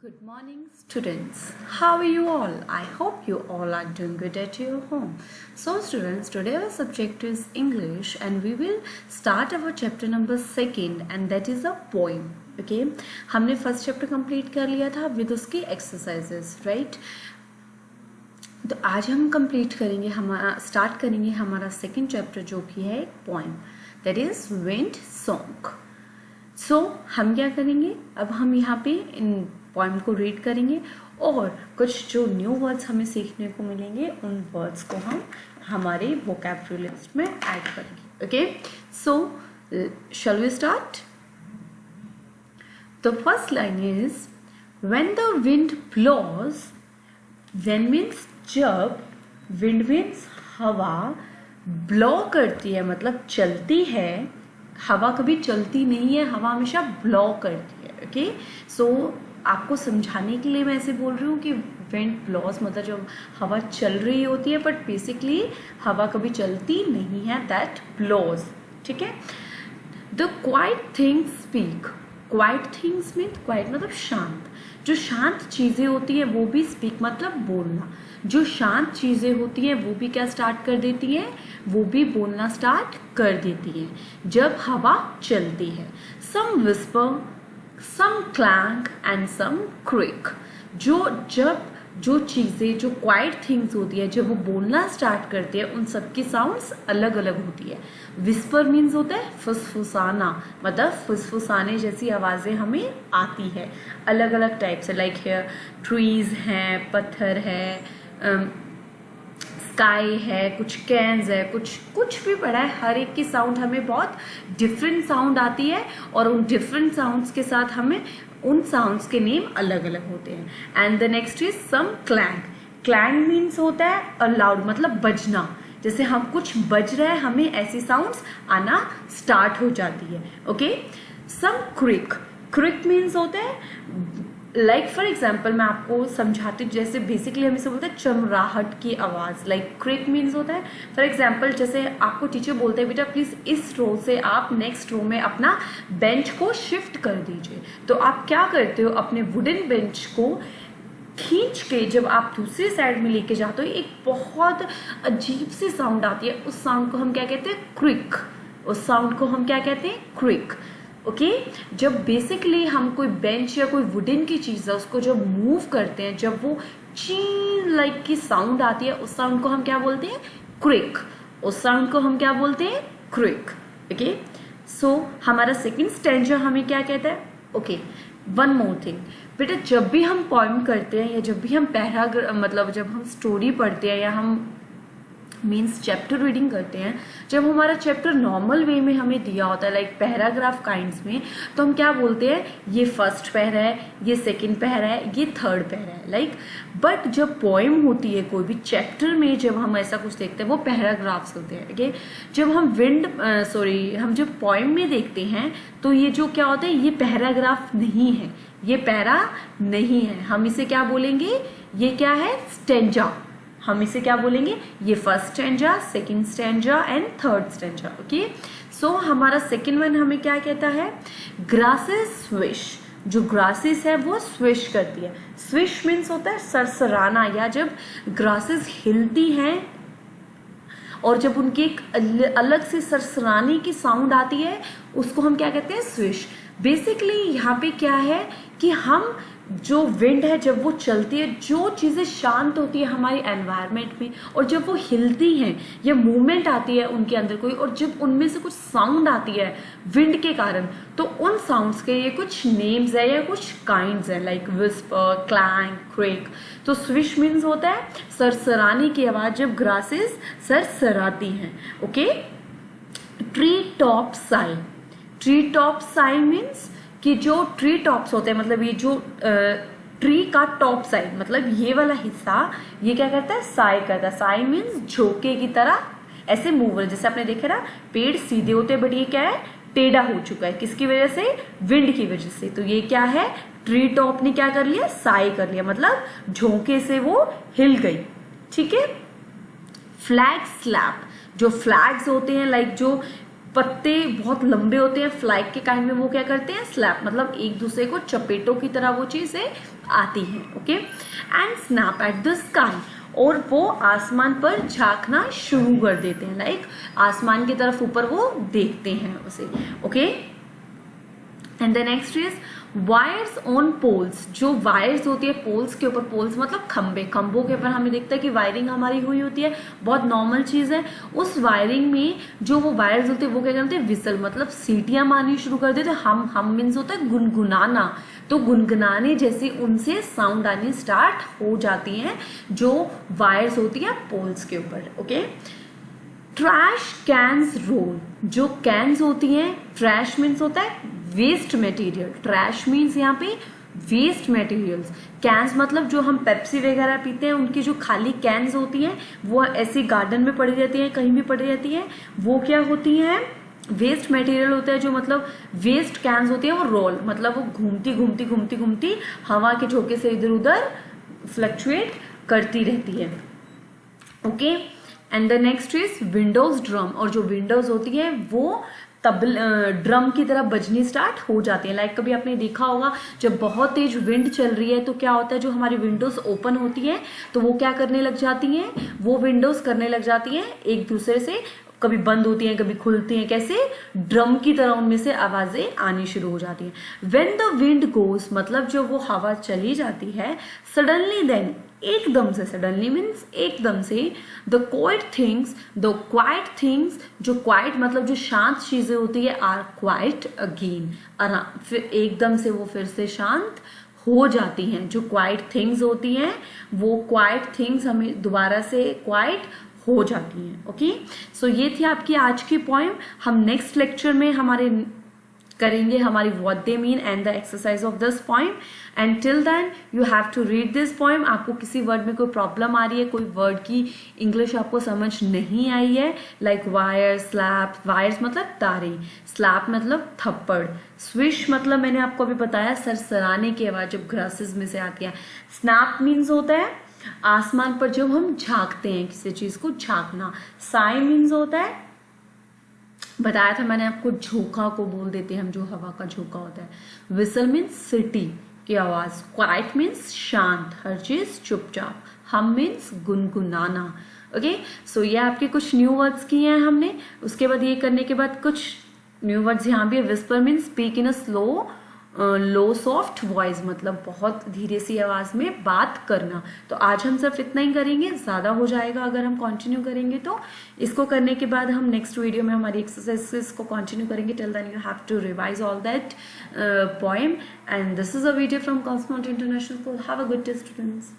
Good morning, students. How are you all? I hope you all are doing good at your home. So, students, today our subject is English, and we will start our chapter number 2, and that is a poem. Okay, हमने first chapter complete कर लिया था with उसकी exercises, right? तो आज हम complete करेंगे, start करेंगे हमारा सेकेंड चैप्टर जो कि है एक poem, that is wind song. So हम क्या करेंगे, अब हम यहाँ पे इन पोएम को रीड करेंगे और कुछ जो न्यू वर्ड्स हमें सीखने को मिलेंगे उन वर्ड्स को हम हमारे वोकैबुलरी लिस्ट में ऐड करेंगे. Okay, so shall we start? The first line is when the wind blows. When means जब, विंड मीन्स हवा, ब्लो करती है मतलब चलती है. हवा कभी चलती नहीं है, हवा हमेशा ब्लो करती है. ओके, सो आपको समझाने के लिए मैं ऐसे बोल रही हूँ कि विंड ब्लोज मतलब जब हवा चल रही होती है, बट बेसिकली हवा कभी चलती नहीं है, दैट ब्लोज. ठीक है. The quiet things speak. Quiet things mean, quiet मतलब शांत. जो शांत चीजें होती है वो भी स्पीक मतलब बोलना. जो शांत चीजें होती हैं वो भी क्या स्टार्ट कर देती हैं, वो भी बोलना स्टार्ट कर देती हैं जब हवा चलती है. Some whisper, some clank and some creak. जो चीजें, जो क्वाइट थिंग्स होती है, जब वो बोलना स्टार्ट करती है उन सबकी साउंड्स अलग अलग होती है. विस्पर मीन्स होता है फुसफुसाना, मतलब फुसफुसाने जैसी आवाजें हमें आती है अलग अलग टाइप से. लाइक हियर ट्रीज हैं, पत्थर है, स्काई है, कुछ कैन्स है, कुछ भी पड़ा है. हर एक की साउंड हमें बहुत डिफरेंट साउंड आती है और उन डिफरेंट साउंड्स के साथ हमें उन साउंड्स के नेम अलग अलग होते हैं. And the next is some clang. Clang means होता है लाउड मतलब बजना. जैसे हम कुछ बज रहा है, हमें ऐसी साउंड्स आना स्टार्ट हो जाती है. ओके. सम क्रिक. क्रिक मीन्स होता है लाइक फॉर एग्जाम्पल मैं आपको समझाती हूँ. जैसे बेसिकली हम इसे बोलते हैं चमराहट की आवाज. लाइक क्रिक मीन्स होता है फॉर एग्जाम्पल जैसे आपको टीचर बोलते हैं बेटा प्लीज इस रो से आप नेक्स्ट रो में अपना बेंच को शिफ्ट कर दीजिए. तो आप क्या करते हो, अपने वुडन बेंच को खींच के जब आप दूसरी साइड में लेके जाते हो एक बहुत अजीब सी साउंड आती है. उस साउंड को हम क्या कहते हैं, क्रिक. उस साउंड को हम क्या कहते हैं, क्रिक. ओके. जब बेसिकली हम कोई बेंच या कोई वुडन की चीज है उसको जब मूव करते हैं, जब वो चीन लाइक की साउंड आती है, उस साउंड को हम क्या बोलते हैं, क्रिक. उस साउंड को हम क्या बोलते हैं, क्रिक. ओके. सो हमारा सेकंड स्टैंजा हमें क्या कहता है. ओके, वन मोर थिंग बेटा, जब भी हम पोएम करते हैं या जब भी हम मतलब जब हम स्टोरी पढ़ते हैं या हम मीन्स चैप्टर रीडिंग करते हैं, जब हमारा चैप्टर नॉर्मल वे में हमें दिया होता है लाइक पैराग्राफ काइंड्स में, तो हम क्या बोलते हैं, ये फर्स्ट पैरा है, ये सेकंड पैरा है, ये थर्ड पैरा है. लाइक बट जब पोएम होती है कोई भी चैप्टर में, जब हम ऐसा कुछ देखते हैं वो पैराग्राफ्स होते हैं. ओके. जब हम हम जब पोएम में देखते हैं तो ये जो क्या होता है, ये पैराग्राफ नहीं है, ये पैरा नहीं है. हम इसे क्या बोलेंगे, ये क्या है, स्टेंजा. हम इसे क्या बोलेंगे, ये first stanza, second stanza and third stanza. Okay. So हमारा सेकंड वन हमें क्या कहता है, ग्रासेस स्विश. जो ग्रासेस है वो स्विश करती है. स्विश मीन्स होता है सरसराना, या जब ग्रासेस हिलती हैं और जब उनकी एक अलग से सरसराने की साउंड आती है उसको हम क्या कहते हैं, स्विश. बेसिकली यहाँ पे क्या है कि हम जो विंड है जब वो चलती है, जो चीजें शांत होती है हमारी एनवायरनमेंट में और जब वो हिलती हैं या मूवमेंट आती है उनके अंदर कोई, और जब उनमें से कुछ साउंड आती है विंड के कारण, तो उन साउंड्स के ये कुछ नेम्स है या कुछ काइंड्स है लाइक विस्पर, क्लैंग, क्रिक. तो स्विश मीन्स होता है सरसराने की आवाज जब ग्रासेस सरसराती हैं. Okay. Tree top Sai. Tree top Sai means कि जो ट्री टॉप्स होते हैं, मतलब ये जो ट्री का टॉप साइड मतलब ये वाला हिस्सा, ये क्या करता है, साई करता है. साई मीन्स झोंके की तरह ऐसे मूव. जैसे आपने देखा ना, पेड़ सीधे होते हैं बट ये क्या है, टेढ़ा हो चुका है. किसकी वजह से, विंड की वजह से. तो ये क्या है, ट्री टॉप ने क्या कर लिया, साई कर लिया, मतलब झोंके से वो हिल गई. ठीक है. Flag slab. जो फ्लैग्स होते हैं लाइक जो पत्ते बहुत लंबे होते हैं फ्लैग के काइंड में, वो क्या करते हैं, स्लैप, मतलब एक दूसरे को चपेटों की तरह वो चीजें आती हैं. Okay, and snap at the sky, और वो आसमान पर झांकना शुरू कर देते हैं, लाइक आसमान की तरफ ऊपर वो देखते हैं उसे. Okay, and the next is wires on poles. जो वायर्स होती है पोल्स के ऊपर, पोल्स मतलब खंबे, खंभों के ऊपर हमें दिखता है कि वायरिंग हमारी हुई होती है, बहुत नॉर्मल चीज है. उस वायरिंग में जो वो वायर्स होते हैं वो क्या करते हैं, विसल मतलब सीटियां मारनी शुरू कर देते हैं. हम मीन्स होता है गुनगुनाना, तो गुनगुनाने जैसे उनसे साउंड आनी स्टार्ट हो जाती हैं जो वायर्स होती है पोल्स के ऊपर. Okay, trash cans roll. जो कैन्स होती हैं, ट्रैश मीन्स होता है वेस्ट मटेरियल, ट्रैश मीन्स यहाँ पे वेस्ट मटेरियल्स. कैन्स मतलब जो हम पेप्सी वगैरह पीते हैं उनकी जो खाली कैन्स होती हैं वो ऐसे गार्डन में पड़ी रहती हैं, कहीं भी पड़ी रहती हैं, वो क्या होती हैं, वेस्ट मटेरियल होता है. जो मतलब वेस्ट कैन्स होती है वो रोल मतलब वो घूमती घूमती घूमती घूमती हवा के झोंके से इधर उधर फ्लक्चुएट करती रहती है. Okay, and the next is Windows drum. और जो विंडोज होती है वो ड्रम की तरह बजनी स्टार्ट हो जाती है. लाइक कभी आपने देखा होगा जब बहुत तेज विंड चल रही है तो क्या होता है, जो हमारी विंडोज ओपन होती है तो वो क्या करने लग जाती हैं, वो विंडोज करने लग जाती हैं एक दूसरे से, कभी बंद होती हैं कभी खुलती हैं, कैसे ड्रम की तरह उनमें से आवाजें आनी शुरू हो जाती हैं. व्हेन द विंड गोज मतलब जब वो हवा चली जाती है, सडनली देन एकदम से, सडनली मीन्स एकदम से, द क्वाइट थिंग्स, जो क्वाइट मतलब जो शांत चीजें होती है, आर क्वाइट अगेन, फिर एकदम से वो फिर से शांत हो जाती हैं. जो क्वाइट थिंग्स होती हैं वो क्वाइट थिंग्स हमें दोबारा से क्वाइट हो जाती हैं. ओके, सो ये थी आपकी आज की पोएम. हम नेक्स्ट लेक्चर में हमारे करेंगे हमारी what they mean and the exercise of this poem. And till then you have to read this poem. आपको किसी वर्ड में कोई प्रॉब्लम आ रही है, कोई वर्ड की इंग्लिश आपको समझ नहीं आई है, लाइक वायर, स्लैप, वायर्स मतलब तारे, स्लैप मतलब थप्पड़, स्विश मतलब मैंने आपको अभी बताया सरसराने की आवाज जब ग्रासेस में से आती है, स्नैप मीन्स होता है आसमान पर जब हम झांकते हैं किसी चीज को, झांकना, साई मीन्स होता है, बताया था मैंने आपको, झोंका को बोल देते हैं हम, जो हवा का झोंका होता है. विसल मीन्स सिटी की आवाज, क्वाइट मीन्स शांत, हर चीज चुपचाप, हम मीन्स गुनगुनाना. ओके, सो ये आपके कुछ न्यू वर्ड्स किए हैं हमने. उसके बाद ये करने के बाद कुछ न्यू वर्ड्स यहाँ भी है. Whisper means speak in a low soft voice मतलब बहुत धीरे सी आवाज में बात करना. तो आज हम सिर्फ इतना ही करेंगे, ज्यादा हो जाएगा अगर हम कंटिन्यू करेंगे. तो इसको करने के बाद हम नेक्स्ट वीडियो में हमारी एक्सरसाइजेस को कंटिन्यू करेंगे. Till then you have to revise all that poem. And this is a video from Cosmot international school. Have a good day students.